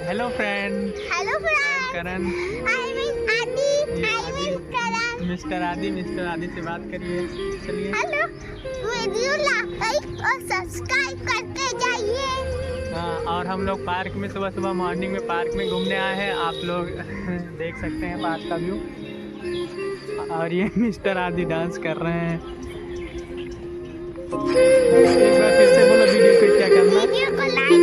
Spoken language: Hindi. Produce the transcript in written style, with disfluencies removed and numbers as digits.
हेलो फ्रेंड, करण, मिस्टर आदि से बात करिए। चलिए हेलो, वीडियो लाइक और सब्सक्राइब करके जाइए। हाँ, और हम लोग पार्क में सुबह मॉर्निंग में पार्क में घूमने आए हैं। आप लोग देख सकते हैं पार्क का व्यू। और ये मिस्टर आदि डांस कर रहे हैं। एक बार फिर से बोलो वीडियो को क्या करना है। वीडियो को लाइक